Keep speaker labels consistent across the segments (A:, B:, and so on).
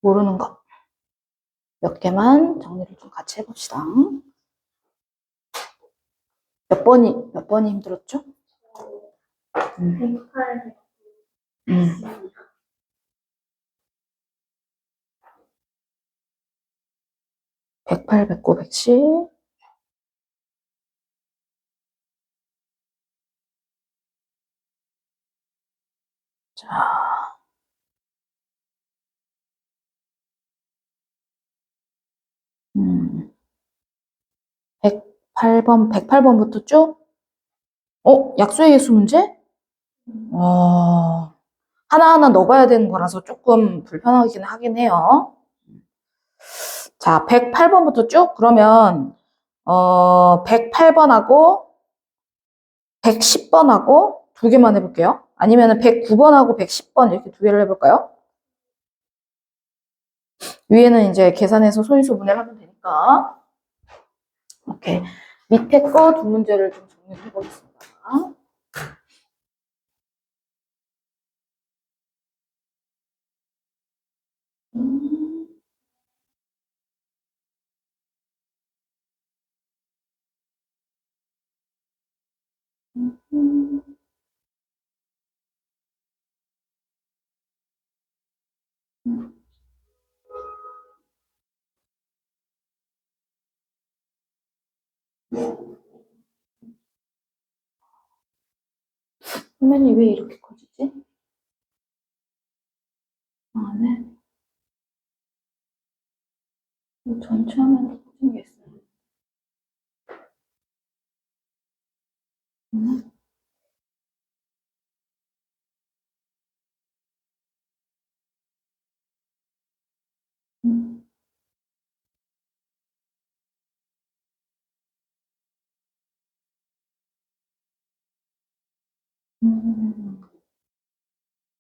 A: 모르는 거 몇 개만 정리를 좀 같이 해봅시다. 몇 번이 힘들었죠?
B: 108.
A: 108, 109, 110. 자. 108번부터 쭉? 약수의 개수 문제? 하나하나 넣어봐야 되는 거라서 조금 불편하긴 하긴 해요. 자, 108번부터 쭉? 그러면, 108번하고 110번하고 두 개만 해볼게요. 아니면 109번하고 110번 이렇게 두 개를 해볼까요? 위에는 이제 계산해서 소인수 분해를 하면 되니까. 오케이. 밑에 거 두 문제를 좀 정리해 보겠습니다. 화면이 왜 이렇게 커지지? 네. 전체 화면이 커진 게 있어요.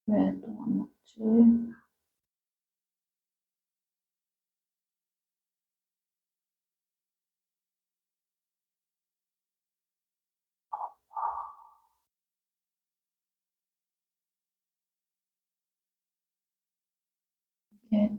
A: 왜 또 안 먹지? 이게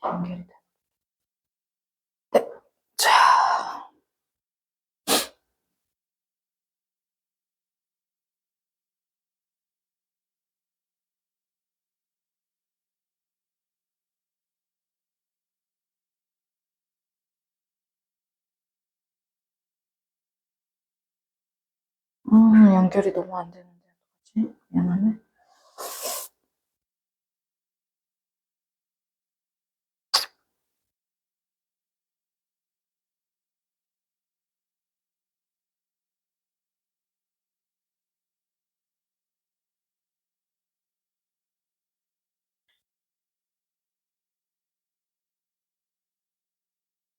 A: 연결이 돼. 네. 자. 연결이 너무 안 되는데, 어떡하지? 미안하네.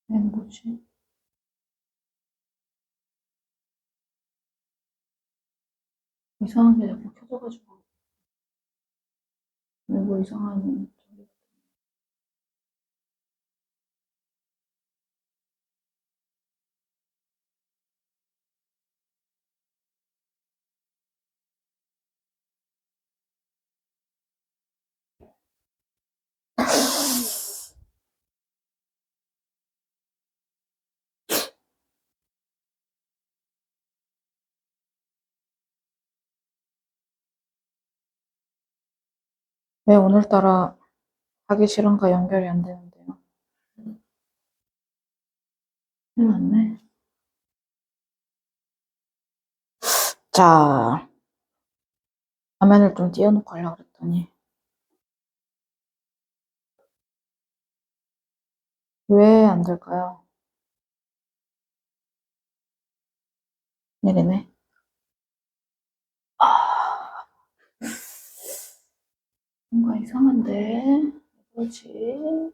A: 뭐지? 이상한 게 자꾸 켜져가지고. 뭐 이상한. 왜 오늘따라 하기 싫은가 연결이 안 되는데요. 큰일 났네. 자, 화면을 좀 띄워놓고 하려고 그랬더니. 왜 안 될까요? 내리네. 이상한데. 뭐지?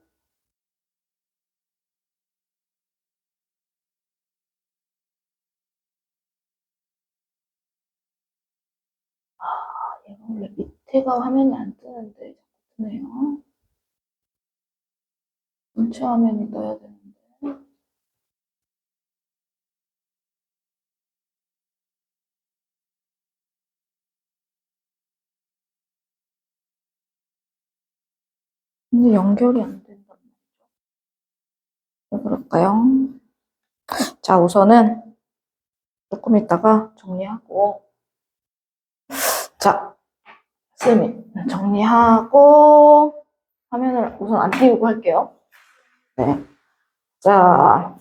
A: 얘가 원래 밑에가 화면이 안 뜨는데 자꾸 뜨네요. 전체 화면이 떠야 되는데. 근데 연결이 안 된단 말이죠. 왜 그럴까요? 자, 우선은 조금 있다가 정리하고. 자, 쌤이 정리하고 화면을 우선 안 띄우고 할게요. 네. 자,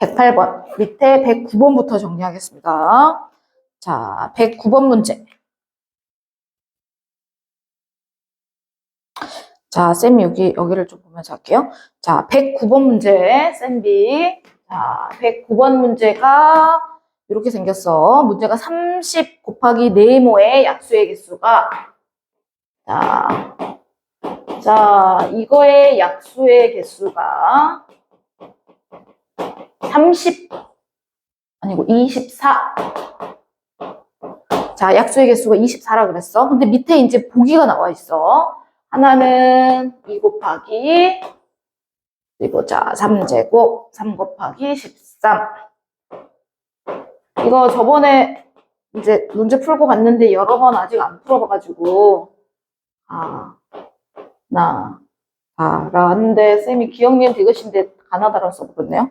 A: 108번. 밑에 109번부터 정리하겠습니다. 자, 109번 문제. 자, 쌤이 여기를 좀 보면서 할게요. 자, 109번 문제, 쌤비. 자, 109번 문제가 이렇게 생겼어. 문제가 30 곱하기 네모의 약수의 개수가, 자, 이거의 약수의 개수가 30, 아니고 24. 자, 약수의 개수가 24라 그랬어. 근데 밑에 이제 보기가 나와 있어. 하나는 2 곱하기, 그리고 자, 3제곱, 3 곱하기 13. 이거 저번에 이제 문제 풀고 갔는데 여러 번 아직 안 풀어봐가지고, 라는데 쌤이 기억력 되것인데 가나다라고 써버렸네요.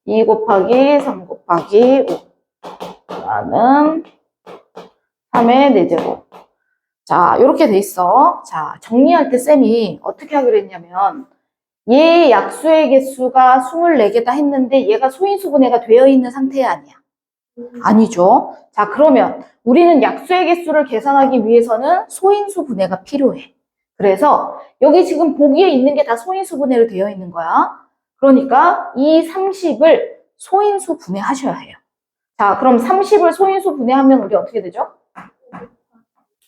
A: 2 곱하기 3 곱하기 5. 나는 3의 4제곱. 자, 이렇게 돼 있어. 자, 정리할 때 쌤이 어떻게 하기로 했냐면, 얘 약수의 개수가 24개다 했는데 얘가 소인수 분해가 되어 있는 상태 아니야? 아니죠. 자, 그러면 우리는 약수의 개수를 계산하기 위해서는 소인수 분해가 필요해. 그래서 여기 지금 보기에 있는 게 다 소인수 분해로 되어 있는 거야. 그러니까 이 30을 소인수 분해하셔야 해요. 자, 그럼 30을 소인수 분해하면 우리 어떻게 되죠?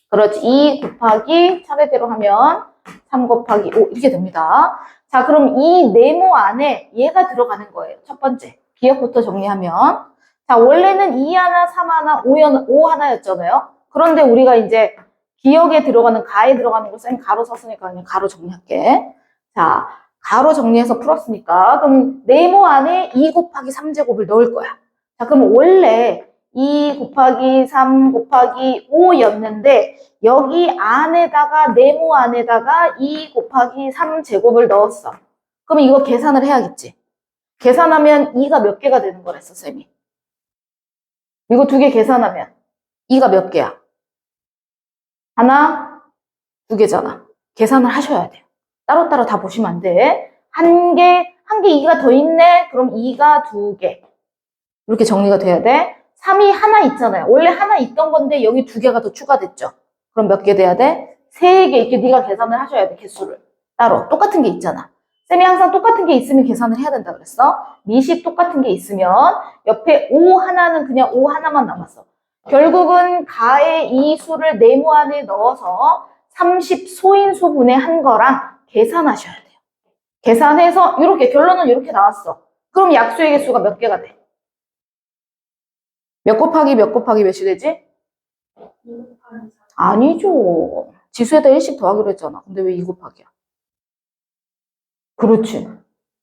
A: 그렇지. 2 곱하기 차례대로 하면 3 곱하기 5 이렇게 됩니다. 자, 그럼 이 네모 안에 얘가 들어가는 거예요. 첫 번째. 기억부터 정리하면. 자, 원래는 2 하나, 3 하나, 5 하나였잖아요. 그런데 우리가 이제 기억에 들어가는, 가에 들어가는 거 쌤 가로 썼으니까 그냥 가로 정리할게. 자, 가로 정리해서 풀었으니까. 그럼 네모 안에 2 곱하기 3제곱을 넣을 거야. 자, 그럼 원래 2 곱하기 3 곱하기 5였는데 여기 안에다가 네모 안에다가 2 곱하기 3제곱을 넣었어. 그럼 이거 계산을 해야겠지. 계산하면 2가 몇 개가 되는 거랬어, 쌤이. 이거 두 개 계산하면 2가 몇 개야? 하나, 두 개잖아. 계산을 하셔야 돼요. 따로따로 다 보시면 안 돼. 한 개 2가 더 있네? 그럼 2가 두 개. 이렇게 정리가 돼야 돼. 3이 하나 있잖아요. 원래 하나 있던 건데 여기 두 개가 더 추가됐죠. 그럼 몇 개 돼야 돼? 세 개. 이렇게 네가 계산을 하셔야 돼, 개수를. 따로. 똑같은 게 있잖아. 쌤이 항상 똑같은 게 있으면 계산을 해야 된다 그랬어. 미시 똑같은 게 있으면 옆에 5 하나는 그냥 5 하나만 남았어. 결국은 가의 이 수를 네모 안에 넣어서 30 소인수 분해한 거랑 계산하셔야 돼요. 계산해서 이렇게 결론은 이렇게 나왔어. 그럼 약수의 개수가 몇 개가 돼? 몇 곱하기 몇이 되지? 아니죠. 지수에다 1씩 더하기로 했잖아. 근데 왜 2 곱하기야? 그렇지.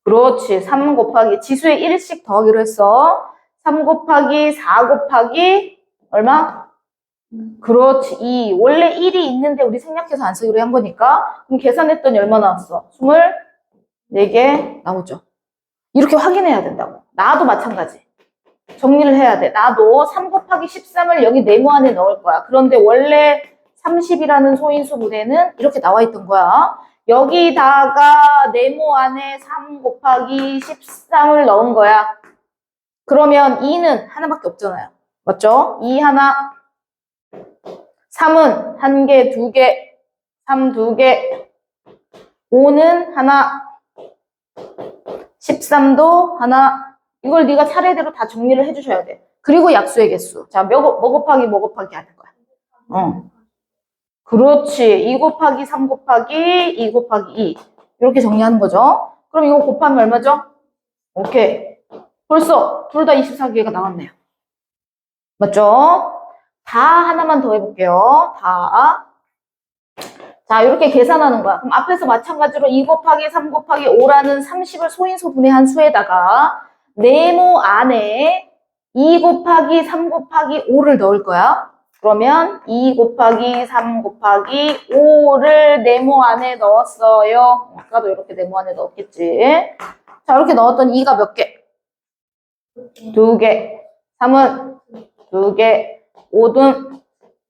A: 그렇지. 3 곱하기 지수에 1씩 더하기로 했어. 3 곱하기 4 곱하기 얼마? 그렇지. 2. 원래 1이 있는데 우리 생략해서 안 쓰기로 한 거니까. 그럼 계산했더니 얼마 나왔어? 24개 나오죠. 이렇게 확인해야 된다고. 나도 마찬가지. 정리를 해야 돼. 나도 3 곱하기 13을 여기 네모 안에 넣을 거야. 그런데 원래 30이라는 소인수 분해는 이렇게 나와 있던 거야. 여기다가 네모 안에 3 곱하기 13을 넣은 거야. 그러면 2는 하나밖에 없잖아요. 맞죠? 2 하나, 3은 1개, 2개, 3 2개, 5는 하나, 13도 하나. 이걸 네가 차례대로 다 정리를 해주셔야 돼. 그리고 약수의 개수. 자, 뭐 곱하기 하는 거야. 그렇지. 2 곱하기 3 곱하기 2 곱하기 2. 이렇게 정리하는 거죠. 그럼 이거 곱하면 얼마죠? 오케이. 벌써 둘 다 24개가 나왔네요. 맞죠? 다 하나만 더 해볼게요. 다. 자, 이렇게 계산하는 거야. 그럼 앞에서 마찬가지로 2 곱하기 3 곱하기 5라는 30을 소인소분의 한 수에다가 네모 안에 2 곱하기 3 곱하기 5를 넣을 거야. 그러면 2 곱하기 3 곱하기 5를 네모 안에 넣었어요. 아까도 이렇게 네모 안에 넣었겠지. 자, 이렇게 넣었더니 2가 몇 개? 2개. 3은 2개. 5는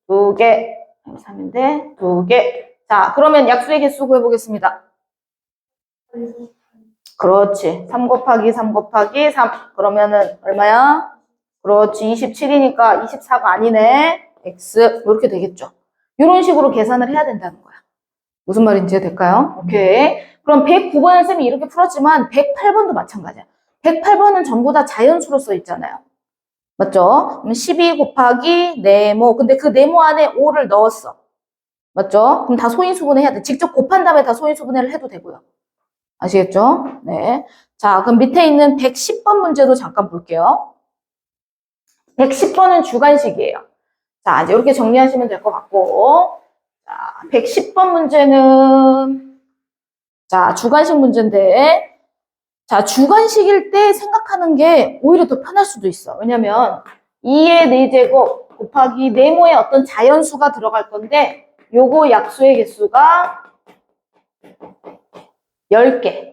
A: 2개. 3인데 2개. 자, 그러면 약수의 개수 구해보겠습니다. 그렇지. 3 곱하기 3 곱하기 3. 그러면은 얼마야? 그렇지. 27이니까 24가 아니네. X. 이렇게 되겠죠. 이런 식으로 계산을 해야 된다는 거야. 무슨 말인지 될까요? 오케이. 그럼 109번을 쌤이 이렇게 풀었지만 108번도 마찬가지야. 108번은 전부 다 자연수로 써 있잖아요. 맞죠? 그럼 12 곱하기 네모. 근데 그 네모 안에 5를 넣었어. 맞죠? 그럼 다 소인수분해 해야 돼. 직접 곱한 다음에 다 소인수분해를 해도 되고요. 아시겠죠? 네. 자, 그럼 밑에 있는 110번 문제도 잠깐 볼게요. 110번은 주관식이에요. 자, 이제 이렇게 정리하시면 될 것 같고. 자, 110번 문제는, 자, 주관식 문제인데, 자, 주관식일 때 생각하는 게 오히려 더 편할 수도 있어. 왜냐면, 2의 4제곱 곱하기 네모의 어떤 자연수가 들어갈 건데, 요거 약수의 개수가 10개.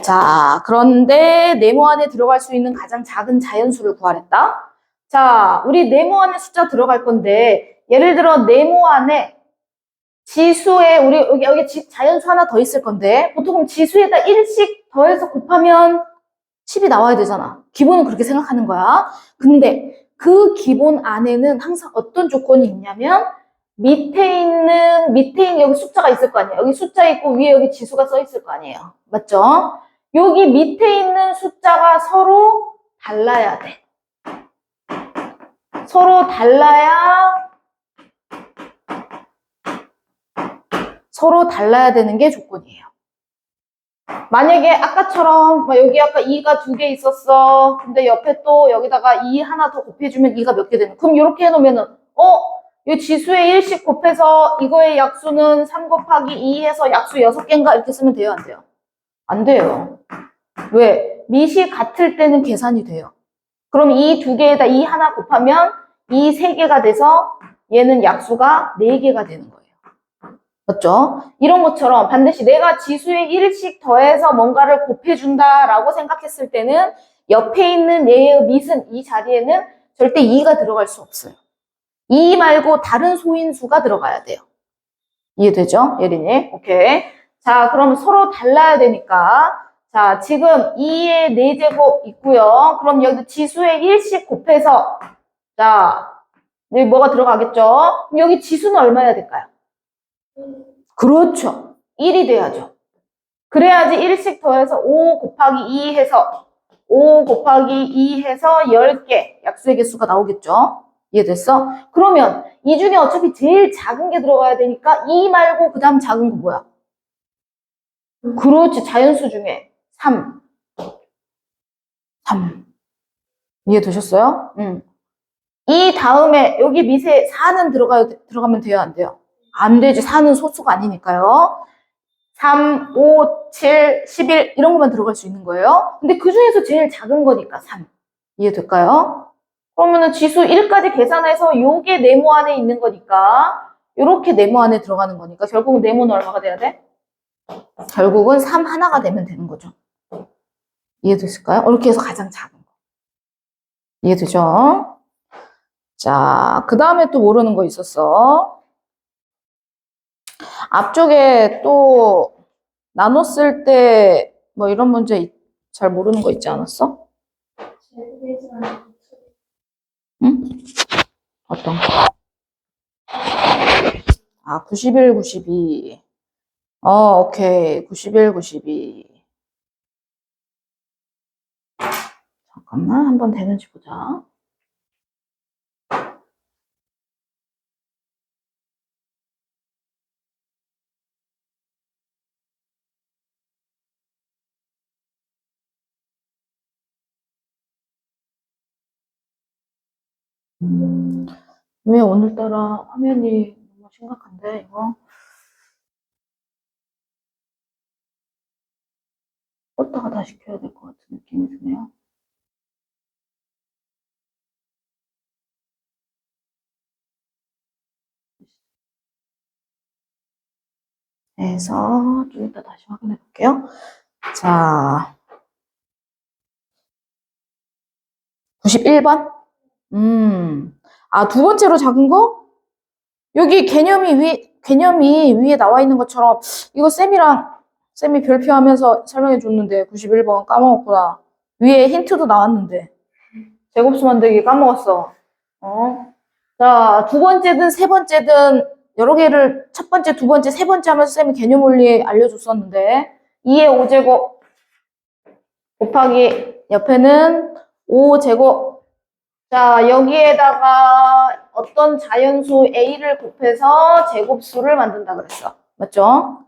A: 자, 그런데 네모 안에 들어갈 수 있는 가장 작은 자연수를 구하랬다. 자, 우리 네모 안에 숫자 들어갈 건데 예를 들어 네모 안에 지수에 우리 여기 자연수 하나 더 있을 건데 보통 지수에다 1씩 더해서 곱하면 10이 나와야 되잖아. 기본은 그렇게 생각하는 거야. 근데 그 기본 안에는 항상 어떤 조건이 있냐면 밑에 있는 여기 숫자가 있을 거 아니에요. 여기 숫자 있고 위에 여기 지수가 써 있을 거 아니에요. 맞죠? 여기 밑에 있는 숫자가 서로 달라야 돼. 서로 달라야 되는 게 조건이에요. 만약에 아까처럼 여기 아까 2가 2개 있었어. 근데 옆에 또 여기다가 2 하나 더 곱해주면 2가 몇 개 되는? 그럼 이렇게 해놓으면은 이 지수에 1씩 곱해서 이거의 약수는 3 곱하기 2 해서 약수 6개인가 이렇게 쓰면 돼요? 안 돼요? 안 돼요. 왜? 밑이 같을 때는 계산이 돼요. 그럼 이 2개에다 2 하나 곱하면 이 3개가 돼서 얘는 약수가 4개가 되는 거예요. 맞죠? 이런 것처럼 반드시 내가 지수에 1씩 더해서 뭔가를 곱해준다라고 생각했을 때는 옆에 있는 얘의 밑은 이 자리에는 절대 2가 들어갈 수 없어요. 2 말고 다른 소인수가 들어가야 돼요. 이해되죠? 예린이? 오케이. 자, 그럼 서로 달라야 되니까. 자, 지금 2의 4제곱 있고요. 그럼 여기 지수에 1씩 곱해서 자, 여기 뭐가 들어가겠죠? 그럼 여기 지수는 얼마야 될까요? 그렇죠. 1이 돼야죠. 그래야지 1씩 더해서 5 곱하기 2 해서 5 곱하기 2 해서 10개 약수의 개수가 나오겠죠? 이해됐어? 그러면 이 중에 어차피 제일 작은 게 들어가야 되니까 2 말고 그 다음 작은 거 뭐야? 그렇지. 자연수 중에 3. 3. 이해되셨어요? 응. 이 다음에 여기 밑에 4는 들어가면 돼요? 안 돼요? 안 되지. 4는 소수가 아니니까요. 3, 5, 7, 11 이런 것만 들어갈 수 있는 거예요. 근데 그 중에서 제일 작은 거니까 3. 이해될까요? 그러면은 지수 1까지 계산해서 요게 네모 안에 있는 거니까 요렇게 네모 안에 들어가는 거니까 결국은 네모는 얼마가 돼야 돼? 결국은 3 하나가 되면 되는 거죠. 이해되실까요? 이렇게 해서 가장 작은 거. 이해되죠? 자, 그 다음에 또 모르는 거 있었어. 앞쪽에 또 나눴을 때 뭐 이런 문제 잘 모르는 거 있지 않았어? 응? 어떤 거? 아, 91, 92. 오케이. 91, 92. 잠깐만, 한번 되는지 보자. 왜 오늘따라 화면이 너무 심각한데, 이거? 껐다가 다시 켜야 될 것 같은 느낌이 드네요. 그래서 좀 이따 다시 확인해 볼게요. 자, 91번? 두 번째로 작은 거? 여기 개념이 위에 나와 있는 것처럼, 이거 쌤이 별표하면서 설명해 줬는데, 91번 까먹었구나. 위에 힌트도 나왔는데, 제곱수 만들기 까먹었어. 자, 두 번째든 세 번째든, 여러 개를 첫 번째, 두 번째, 세 번째 하면서 쌤이 개념 원리 알려줬었는데, 2의 5제곱 곱하기 옆에는 5제곱. 자, 여기에다가 어떤 자연수 A를 곱해서 제곱수를 만든다 그랬어. 맞죠?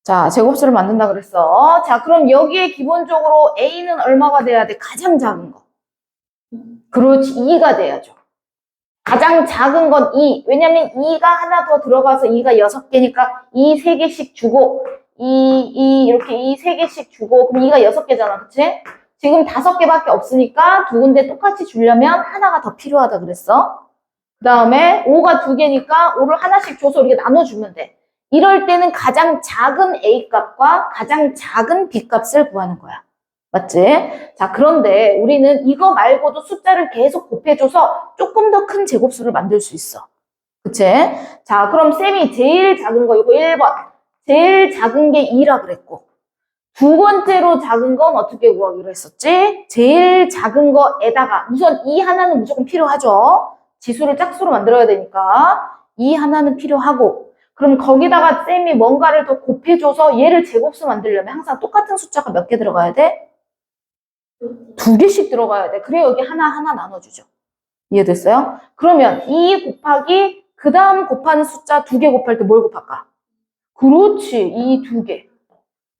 A: 자, 제곱수를 만든다 그랬어. 자, 그럼 여기에 기본적으로 A는 얼마가 돼야 돼? 가장 작은 거. 그렇지, 2가 돼야죠. 가장 작은 건 2. 왜냐면 2가 하나 더 들어가서 2가 6개니까 2 3개씩 주고, 이렇게 2 3개씩 주고, 그럼 2가 6개잖아. 그치? 지금 5개밖에 없으니까 두 군데 똑같이 주려면 하나가 더 필요하다 그랬어. 그 다음에 5가 2개니까 5를 하나씩 줘서 이렇게 나눠주면 돼. 이럴 때는 가장 작은 A 값과 가장 작은 B 값을 구하는 거야. 맞지? 자, 그런데 우리는 이거 말고도 숫자를 계속 곱해줘서 조금 더 큰 제곱수를 만들 수 있어. 그치? 자, 그럼 쌤이 제일 작은 거, 이거 1번. 제일 작은 게 2라 그랬고. 두 번째로 작은 건 어떻게 구하기로 했었지? 제일 작은 거에다가, 우선 2 하나는 무조건 필요하죠. 지수를 짝수로 만들어야 되니까. 2 하나는 필요하고. 그럼 거기다가 쌤이 뭔가를 더 곱해줘서 얘를 제곱수 만들려면 항상 똑같은 숫자가 몇 개 들어가야 돼? 2개씩 들어가야 돼. 그래야 여기 하나하나 나눠주죠. 이해됐어요? 그러면 2 곱하기 그 다음 곱하는 숫자 2개 곱할 때 뭘 곱할까? 그렇지. 2 2개.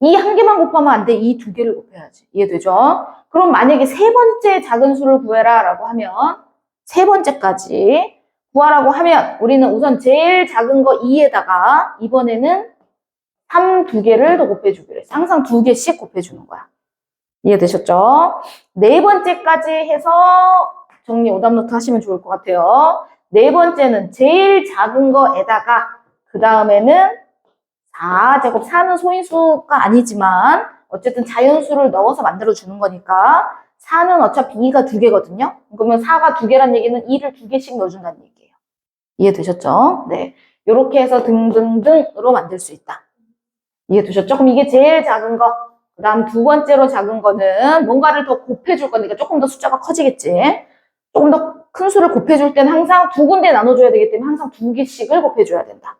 A: 이 한 개만 곱하면 안 돼. 이 2개를 곱해야지. 이해되죠? 그럼 만약에 세 번째 작은 수를 구해라 라고 하면 세 번째까지 구하라고 하면 우리는 우선 제일 작은 거 2에다가 이번에는 3 2개를 더 곱해주기로 했어. 항상 2개씩 곱해주는 거야. 이해되셨죠? 네 번째까지 해서 정리 오답노트 하시면 좋을 것 같아요. 네 번째는 제일 작은 거에다가 그 다음에는 4제곱 4는 소인수가 아니지만 어쨌든 자연수를 넣어서 만들어주는 거니까 4는 어차피 2가 2개거든요. 그러면 4가 2개란 얘기는 2를 2개씩 넣어준다는 얘기예요. 이해되셨죠? 네. 이렇게 해서 등등등으로 만들 수 있다. 이해되셨죠? 그럼 이게 제일 작은 거. 그 다음 두 번째로 작은 거는 뭔가를 더 곱해줄 거니까 조금 더 숫자가 커지겠지. 조금 더 큰 수를 곱해줄 때는 항상 두 군데 나눠줘야 되기 때문에 항상 2개씩을 곱해줘야 된다.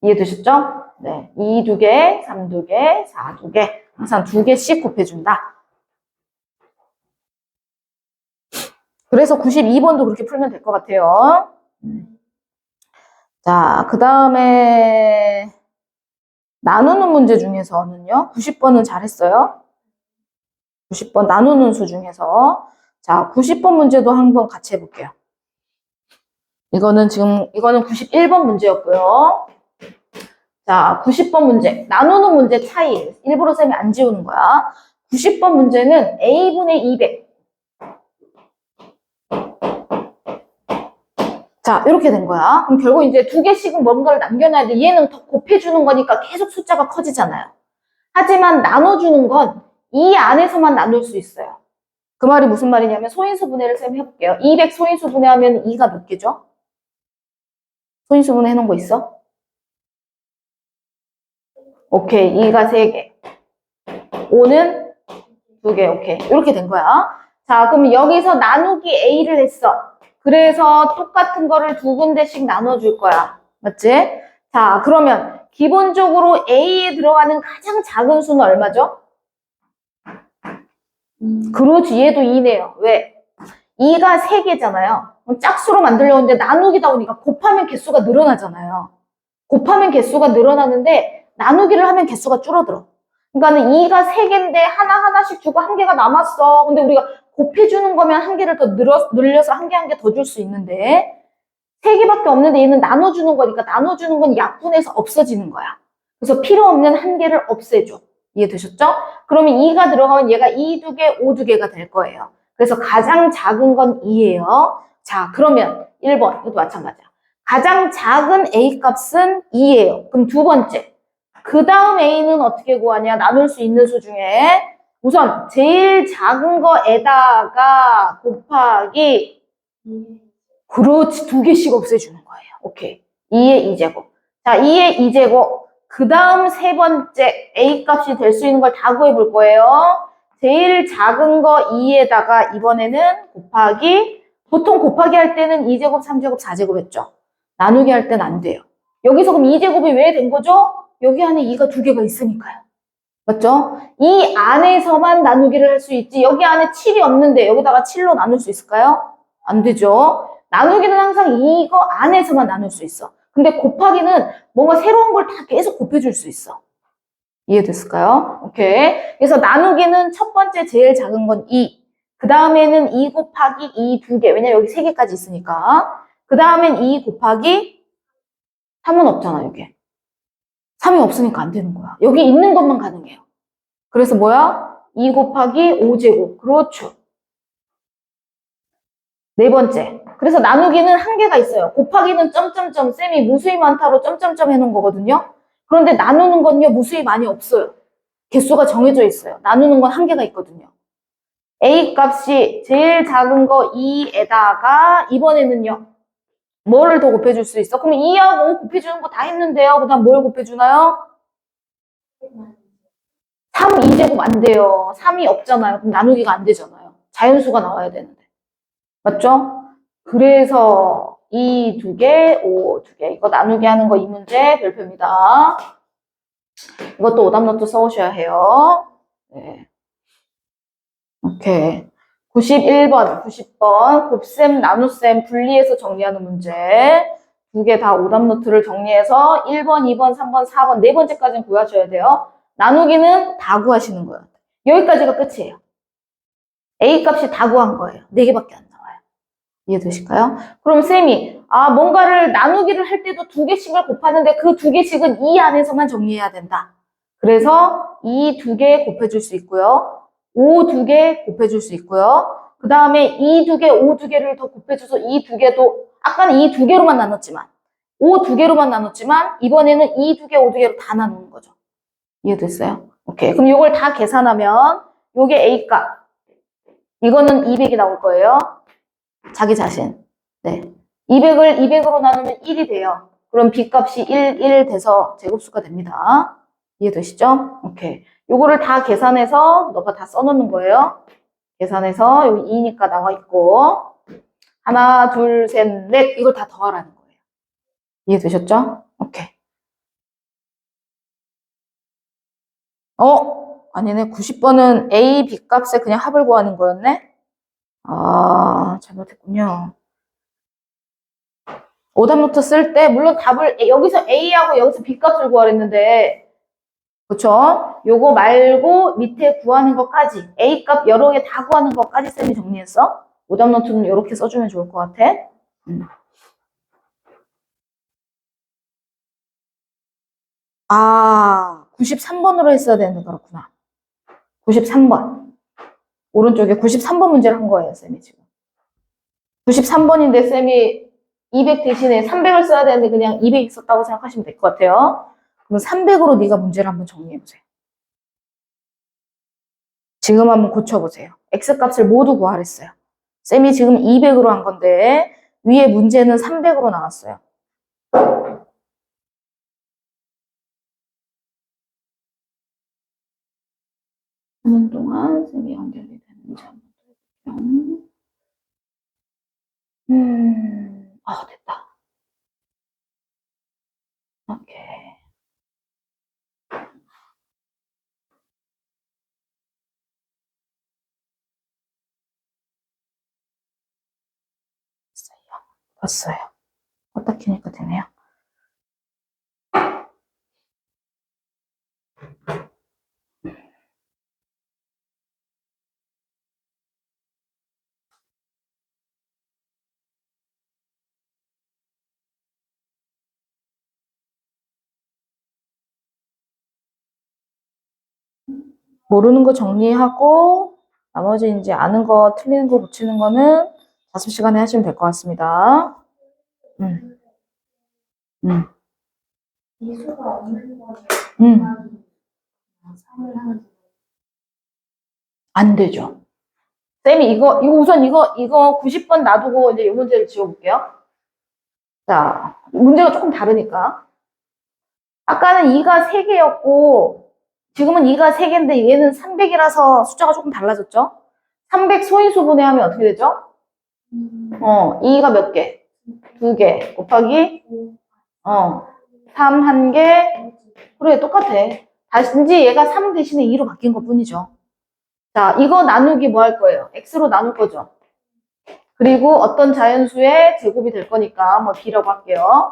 A: 이해되셨죠? 네. 2 2개, 3 2개, 4 2개. 항상 2개씩 곱해준다. 그래서 92번도 그렇게 풀면 될 것 같아요. 자, 그 다음에 나누는 문제 중에서는요. 90번은 잘했어요. 90번 나누는 수 중에서. 자, 90번 문제도 한번 같이 해볼게요. 이거는 91번 문제였고요. 자, 90번 문제. 나누는 문제 차이. 일부러 쌤이 안 지우는 거야. 90번 문제는 A분의 200. 자, 이렇게 된 거야. 그럼 결국 이제 2개씩은 뭔가를 남겨놔야 돼. 얘는 더 곱해주는 거니까 계속 숫자가 커지잖아요. 하지만 나눠주는 건 이 안에서만 나눌 수 있어요. 그 말이 무슨 말이냐면 소인수 분해를 쌤 해볼게요. 200 소인수 분해하면 2가 몇 개죠? 소인수 분해 해놓은 거 있어? 오케이. 2가 3개. 5는 2개. 오케이. 이렇게 된 거야. 자, 그럼 여기서 나누기 A를 했어. 그래서 똑같은 거를 두 군데씩 나눠줄 거야. 맞지? 자, 그러면 기본적으로 A에 들어가는 가장 작은 수는 얼마죠? 그렇지. 얘도 2네요. 왜? 2가 3개잖아요. 짝수로 만들려고 하는데 나누기다 보니까 곱하면 개수가 늘어나잖아요. 곱하면 개수가 늘어나는데 나누기를 하면 개수가 줄어들어. 그러니까는 2가 3개인데 하나하나씩 주고 한 개가 남았어. 근데 우리가 곱해주는 거면 한 개를 더 늘려서 한 개 한 개 더 줄 수 있는데, 세 개밖에 없는데 얘는 나눠주는 거니까 나눠주는 건 약분해서 없어지는 거야. 그래서 필요 없는 한 개를 없애줘. 이해되셨죠? 그러면 2가 들어가면 얘가 2, 2개, 5, 2개가 될 거예요. 그래서 가장 작은 건 2예요. 자, 그러면 1번, 이것도 마찬가지야. 가장 작은 A 값은 2예요. 그럼 두 번째. 그 다음 A는 어떻게 구하냐? 나눌 수 있는 수 중에 우선 제일 작은 거에다가 곱하기 그렇지, 두 개씩 없애주는 거예요. 오케이. 2의 2제곱. 자, 2의 2제곱. 그 다음 세 번째 A 값이 될 수 있는 걸 다 구해볼 거예요. 제일 작은 거 2에다가 이번에는 곱하기, 보통 곱하기 할 때는 2제곱, 3제곱, 4제곱 했죠. 나누기 할 때는 안 돼요. 여기서 그럼 2제곱이 왜 된 거죠? 여기 안에 2가 두 개가 있으니까요. 맞죠? 이 안에서만 나누기를 할 수 있지. 여기 안에 7이 없는데 여기다가 7로 나눌 수 있을까요? 안 되죠. 나누기는 항상 이거 안에서만 나눌 수 있어. 근데 곱하기는 뭔가 새로운 걸 다 계속 곱해줄 수 있어. 이해됐을까요? 오케이. 그래서 나누기는 첫 번째 제일 작은 건 2. 그 다음에는 2 곱하기 2 두 개. 왜냐면 여기 3개까지 있으니까. 그 다음엔 2 곱하기 3은 없잖아, 여기. 3이 없으니까 안 되는 거야. 여기 있는 것만 가능해요. 그래서 뭐야? 2 곱하기 5제곱. 그렇죠. 네 번째. 그래서 나누기는 한계가 있어요. 곱하기는 점점점, 쌤이 무수히 많다로 점점점 해놓은 거거든요. 그런데 나누는 건요, 무수히 많이 없어요. 개수가 정해져 있어요. 나누는 건 한계가 있거든요. A 값이 제일 작은 거 2에다가 이번에는요, 뭐를 더 곱해줄 수 있어? 그럼 2하고 5 곱해주는 거 다 했는데요. 그 다음 뭘 곱해주나요? 3, 2제곱 안 돼요. 3이 없잖아요. 그럼 나누기가 안 되잖아요. 자연수가 나와야 되는데. 맞죠? 그래서 2 두 개, 5 두 개. 이거 나누기 하는 거 이 문제 별표입니다. 이것도 오답노트 써오셔야 해요. 네. 오케이. 91번, 90번, 곱셈, 나눗셈, 분리해서 정리하는 문제. 두 개 다 오답노트를 정리해서 1번, 2번, 3번, 4번, 네 번째까지는 구하셔야 돼요. 나누기는 다 구하시는 거예요. 여기까지가 끝이에요. A 값이 다 구한 거예요. 네 개밖에 안 나와요. 이해되실까요? 그럼 쌤이 뭔가를 나누기를 할 때도 두 개씩을 곱하는데 그 두 개씩은 이 안에서만 정리해야 된다. 그래서 이 두 개 곱해줄 수 있고요. 5 두 개 곱해줄 수 있고요. 그 다음에 이 두 개, 5 두 개를 더 곱해줘서 이 두 개도 아까는 이 두 개로만 나눴지만 5 두 개로만 나눴지만 이번에는 이 두 개, 5 두 개로 다 나누는 거죠. 이해됐어요? 오케이. 그럼 이걸 다 계산하면 요게 A값. 이거는 200이 나올 거예요. 자기 자신. 네. 200을 200으로 나누면 1이 돼요. 그럼 B값이 1 돼서 제곱수가 됩니다. 이해되시죠? 오케이. 요거를 다 계산해서 너가 다 써놓는 거예요. 계산해서 여기 2니까 나와 있고 하나, 둘, 셋, 넷 이걸 다 더하라는 거예요. 이해되셨죠? 오케이. 아니네. 90번은 A, B 값에 그냥 합을 구하는 거였네? 잘못했군요. 오답노트 쓸 때 물론 답을 여기서 A하고 여기서 B 값을 구하랬는데 그쵸? 요거 말고 밑에 구하는 것까지 A 값 여러 개 다 구하는 것까지 쌤이 정리했어. 오답노트는 이렇게 써주면 좋을 것 같아. 93번으로 했어야 되는데 그렇구나. 93번. 오른쪽에 93번 문제를 한 거예요, 쌤이 지금. 93번인데 쌤이 200 대신에 300을 써야 되는데 그냥 200 썼다고 생각하시면 될 것 같아요. 그럼 300으로 네가 문제를 한번 정리해보세요. 지금 한번 고쳐보세요. X값을 모두 구하랬어요. 쌤이 지금 200으로 한 건데 위에 문제는 300으로 나왔어요. 하는 동안 쌤이 연결이 되는지 한번 볼게요. 됐다. 오케이. 봤어요. 껐다 키니까 되네요. 모르는 거 정리하고 나머지 이제 아는 거 틀리는 거 고치는 거는 자습 시간에 하시면 될 것 같습니다. 음.
B: 이수가 없는 거는
A: 음.
B: 3을 하는
A: 안 되죠. 쌤이 이거 우선 이거 90번 놔두고 이제 이 문제를 지워볼게요. 자, 문제가 조금 다르니까. 아까는 2가 3개였고, 지금은 2가 3개인데 얘는 300이라서 숫자가 조금 달라졌죠? 300 소인수분해 하면 어떻게 되죠? 2가 몇 개? 2개 곱하기 3 1개. 그래, 똑같아. 다시 얘가 3 대신에 2로 바뀐 것 뿐이죠. 자, 이거 나누기 뭐 할 거예요? x로 나눌 거죠. 그리고 어떤 자연수의 제곱이 될 거니까 뭐 b라고 할게요.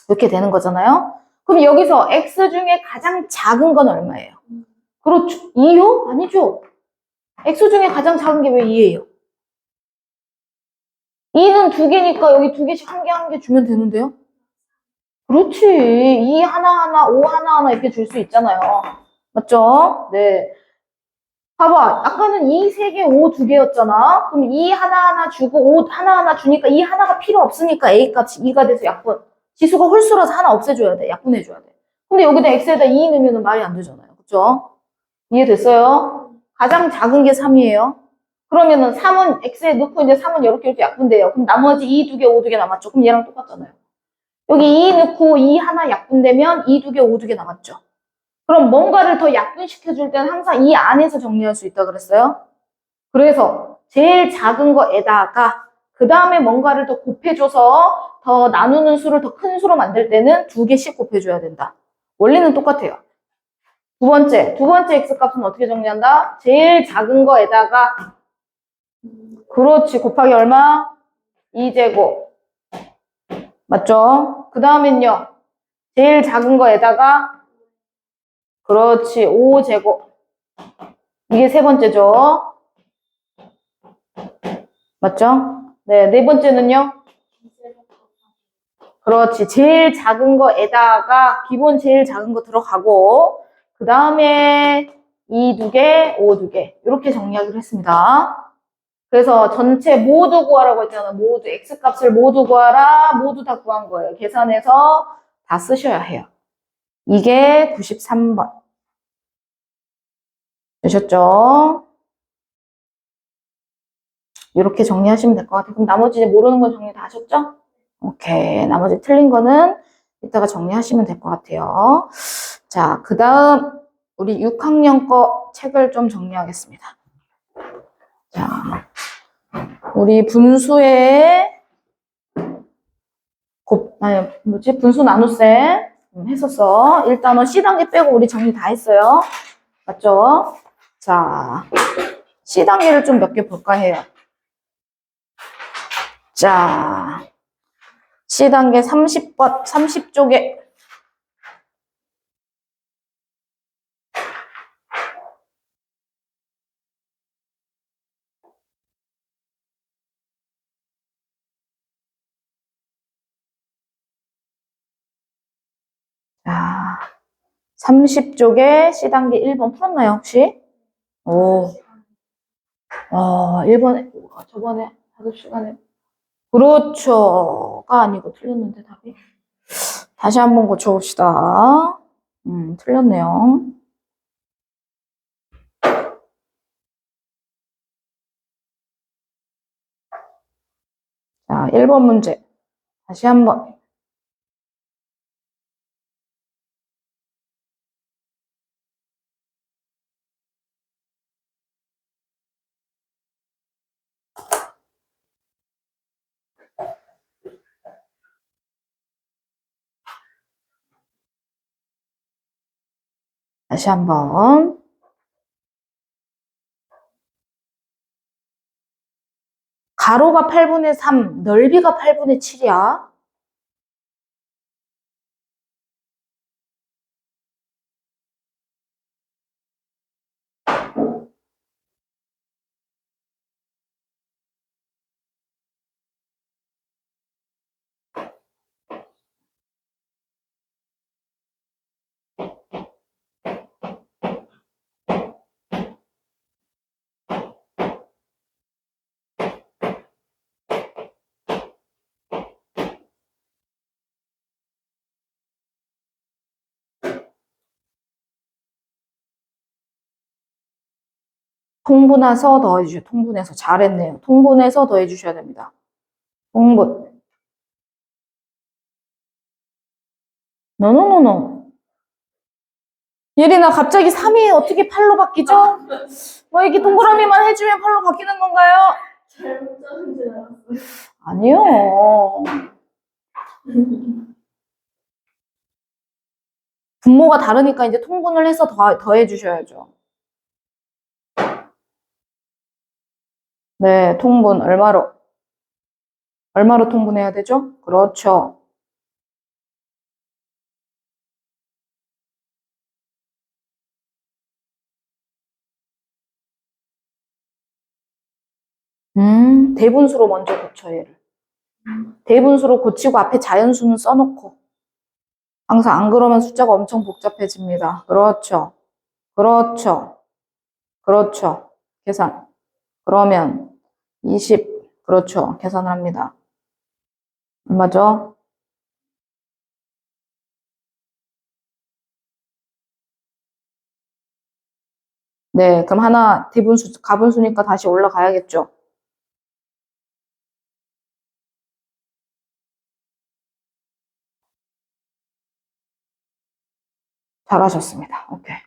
A: 이렇게 되는 거잖아요. 그럼 여기서 x 중에 가장 작은 건 얼마예요? 그렇죠. 2요? 아니죠. x 중에 가장 작은 게 왜 2예요? 2는 2개니까 여기 2개씩 한 개 주면 되는데요? 그렇지. 2 하나하나, 5 하나하나 이렇게 줄 수 있잖아요. 맞죠? 네. 봐봐. 아까는 2 3개, 5 2개였잖아. 그럼 2 하나하나 주고 5 하나하나 주니까 2 하나가 필요 없으니까 A값이 2가 돼서 약분. 지수가 홀수라서 하나 없애줘야 돼. 약분해줘야 돼. 근데 여기다 X에다 2 넣으면 말이 안 되잖아요. 그쵸? 이해됐어요? 가장 작은 게 3이에요. 그러면은 3은 X에 넣고 이제 3은 이렇게 약분돼요. 그럼 나머지 2, 2개, 5, 2개 남았죠. 그럼 얘랑 똑같잖아요. 여기 2 넣고 2 하나 약분되면 2, 2개, 5, 2개 남았죠. 그럼 뭔가를 더 약분시켜줄 때는 항상 이 안에서 정리할 수 있다 그랬어요? 그래서 제일 작은 거에다가 그 다음에 뭔가를 더 곱해줘서 더 나누는 수를 더 큰 수로 만들 때는 2개씩 곱해줘야 된다. 원리는 똑같아요. 두 번째 x값은 어떻게 정리한다? 제일 작은 거에다가 그렇지 곱하기 얼마? 2제곱 맞죠? 그 다음엔요 제일 작은 거에다가 그렇지 5제곱 이게 세 번째죠. 맞죠? 네, 네 번째는요? 그렇지. 제일 작은 거에다가 기본 제일 작은 거 들어가고 그 다음에 2 2개, 5 2개 이렇게 정리하기로 했습니다. 그래서 전체 모두 구하라고 했잖아. 모두 x값을 모두 구하라. 모두 다 구한 거예요. 계산해서 다 쓰셔야 해요. 이게 93번. 되셨죠? 이렇게 정리하시면 될 것 같아요. 그럼 나머지 이제 모르는 건 정리 다 하셨죠? 오케이. 나머지 틀린 거는 이따가 정리하시면 될 것 같아요. 자, 그 다음 우리 6학년 거 책을 좀 정리하겠습니다. 자, 우리 분수의 분수 나눗셈 했었어. 일단은 C단계 빼고 우리 정리 다 했어요. 맞죠? 자, C단계를 좀 몇 개 볼까 해요. 자, C단계 30번, 30쪽에 자, 30쪽에 C단계 1번 풀었나요, 혹시? 오, 1번에, 저번에 학습 시간에. 그렇죠.가 아니고 틀렸는데, 답이. 다시 한번 고쳐봅시다. 틀렸네요. 자, 1번 문제. 다시 한번. 다시 한번. 가로가 8분의 3, 넓이가 8분의 7이야. 통분해서 더해주셔야, 통분해서. 잘했네요. 통분해서 더해주셔야 됩니다. 통분. 노노노노. 예린아, 갑자기 3이 어떻게 8로 바뀌죠? 뭐 이렇게 동그라미만 해주면 8로 바뀌는 건가요?
B: 잘못 짜는 줄 알았어요.
A: 아니요. 분모가 다르니까 이제 통분을 해서 더해주셔야죠. 네, 통분. 얼마로? 얼마로 통분해야 되죠? 그렇죠. 대분수로 먼저 고쳐, 얘를. 대분수로 고치고 앞에 자연수는 써놓고. 항상 안 그러면 숫자가 엄청 복잡해집니다. 그렇죠. 그렇죠. 그렇죠. 계산. 그러면 20. 그렇죠. 계산을 합니다. 얼마죠? 네, 그럼 하나 대분수, 가분수니까 다시 올라가야겠죠. 잘하셨습니다. 오케이.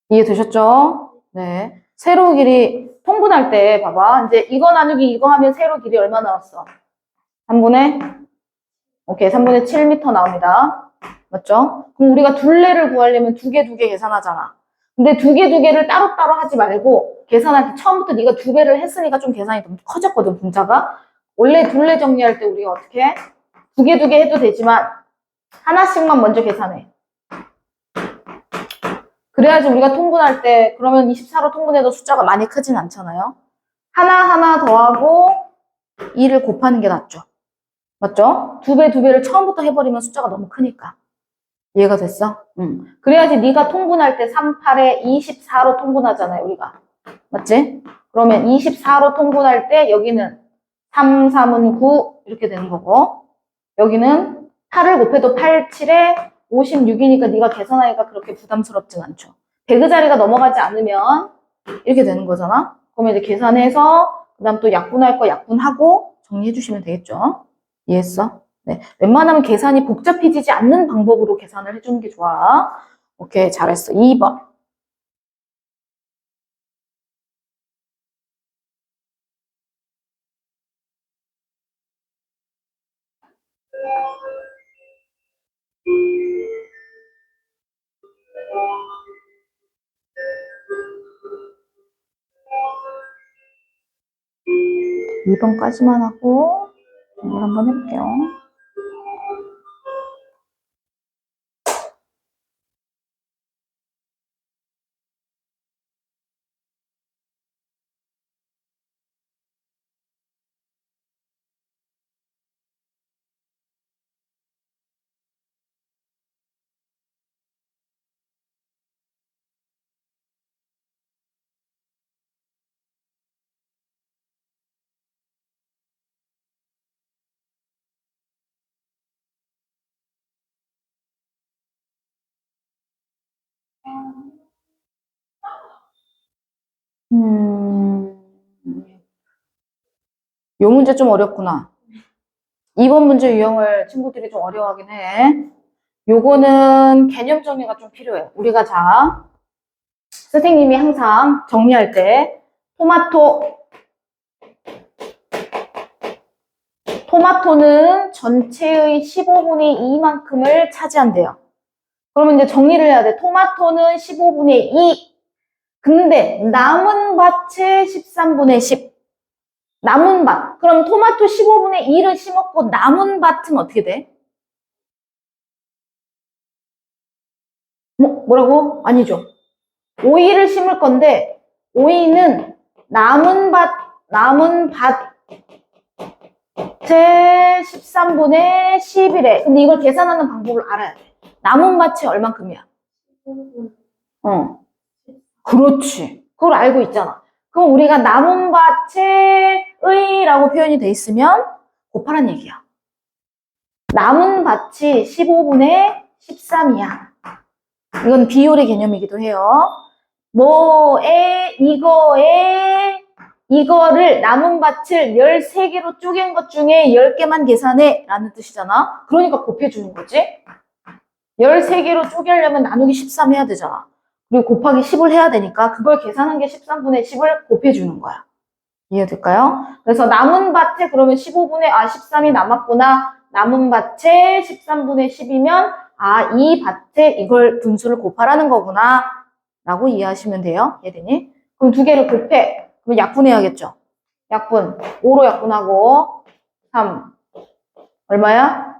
A: 이해되셨죠? 네. 세로 길이 통분할 때 봐봐. 이제 이거 나누기 이거 하면 세로 길이 얼마 나왔어? 3분의 오케이. 3분의 7m 나옵니다. 맞죠? 그럼 우리가 둘레를 구하려면 두 개 계산하잖아. 근데 두 개를 따로따로 하지 말고 계산할 때 처음부터 네가 두 배를 했으니까 좀 계산이 좀 커졌거든, 분자가. 원래 둘레 정리할 때 우리가 어떻게 해? 두 개 해도 되지만 하나씩만 먼저 계산해. 그래야지 우리가 통분할 때 그러면 24로 통분해도 숫자가 많이 크진 않잖아요. 하나 더하고 2를 곱하는 게 낫죠. 맞죠? 두 배를 처음부터 해버리면 숫자가 너무 크니까. 이해가 됐어? 그래야지 네가 통분할 때 3, 8에 24로 통분하잖아요, 우리가. 맞지? 그러면 24로 통분할 때 여기는 3, 3은 9 이렇게 되는 거고 여기는 8을 곱해도 8, 7에 56이니까 네가 계산하기가 그렇게 부담스럽진 않죠. 100의 자리가 넘어가지 않으면 이렇게 되는 거잖아. 그러면 이제 계산해서 그 다음 또 약분할 거 약분하고 정리해 주시면 되겠죠. 이해했어? 네. 웬만하면 계산이 복잡해지지 않는 방법으로 계산을 해주는 게 좋아. 오케이, 잘했어. 2번. 이번까지만 하고 정리를 한번 해볼게요. 요 문제 좀 어렵구나. 2번 문제 유형을 친구들이 좀 어려워하긴 해. 요거는 개념 정리가 좀 필요해. 우리가 자, 선생님이 항상 정리할 때 토마토는 전체의 15분의 2만큼을 차지한대요. 그러면 이제 정리를 해야 돼. 토마토는 15분의 2. 근데 남은 밭의 13분의 10. 남은 밭. 그럼 토마토 15분의 2를 심었고 남은 밭은 어떻게 돼? 뭐라고? 아니죠. 오이를 심을 건데 오이는 남은 밭의 13분의 10이래. 근데 이걸 계산하는 방법을 알아야 돼. 남은 밭이 얼만큼이야? 그렇지. 그걸 알고 있잖아. 그럼 우리가 남은 밭의 의라고 표현이 돼 있으면 곱하란 얘기야. 남은 밭이 15분의 13이야. 이건 비율의 개념이기도 해요. 이거를 남은 밭을 13개로 쪼갠 것 중에 10개만 계산해 라는 뜻이잖아. 그러니까 곱해주는 거지. 13개로 쪼개려면 나누기 13 해야 되잖아. 그리고 곱하기 10을 해야 되니까 그걸 계산한 게 13분의 10을 곱해주는 거야. 이해될까요? 그래서 남은 밭에 그러면 13이 남았구나. 남은 밭에 13분의 10이면 이 밭에 이걸 분수를 곱하라는 거구나 라고 이해하시면 돼요. 이해되니? 그럼 두 개를 곱해. 그럼 약분해야겠죠. 약분. 5로 약분하고 3. 얼마야?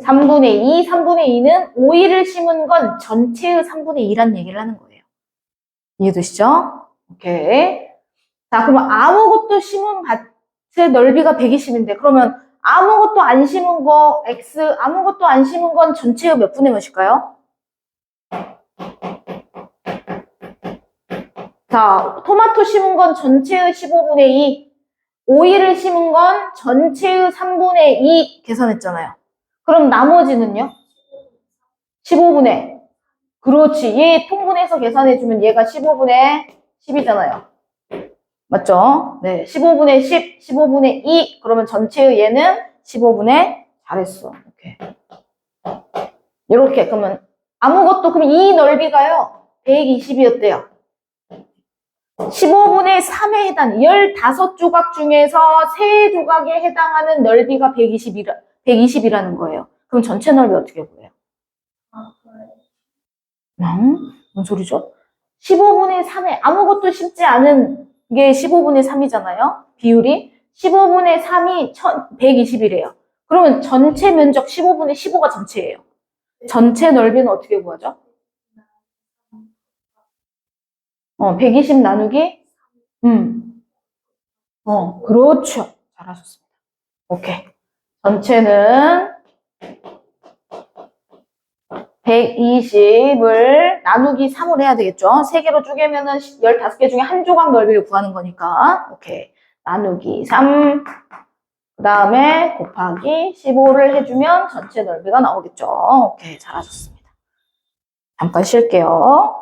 A: 3분의 2. 3분의 2는 오이를 심은 건 전체의 3분의 2란 얘기를 하는 거예요. 이해되시죠? 오케이. 자, 그러면 아무것도 심은 밭의 넓이가 120인데 그러면 아무것도 안 심은 거 X, 아무것도 안 심은 건 전체의 몇 분의 몇일까요? 자, 토마토 심은 건 전체의 15분의 2, 오이를 심은 건 전체의 3분의 2 계산했잖아요. 그럼 나머지는요? 15분의. 그렇지. 얘 통분해서 계산해주면 얘가 15분의 10이잖아요. 맞죠? 네. 15분의 10, 15분의 2. 그러면 전체의 얘는 15분의 잘했어. 이렇게. 이렇게. 그러면 아무것도, 그럼 이 넓이가요. 120이었대요. 15분의 3에 해당 15조각 중에서 3조각에 해당하는 넓이가 120이라는 거예요. 그럼 전체 넓이 어떻게 구해요? 뭔 소리죠? 15분의 3에 아무것도 심지 않은 게 15분의 3이잖아요. 비율이. 15분의 3이 120이래요. 그러면 전체 면적 15분의 15가 전체예요. 전체 넓이는 어떻게 구하죠? 120 나누기? 그렇죠. 잘하셨습니다. 오케이. 전체는 120을 나누기 3을 해야 되겠죠? 3개로 쪼개면은 15개 중에 한 조각 넓이를 구하는 거니까. 오케이. 나누기 3. 그 다음에 곱하기 15를 해주면 전체 넓이가 나오겠죠? 오케이. 잘하셨습니다. 잠깐 쉴게요.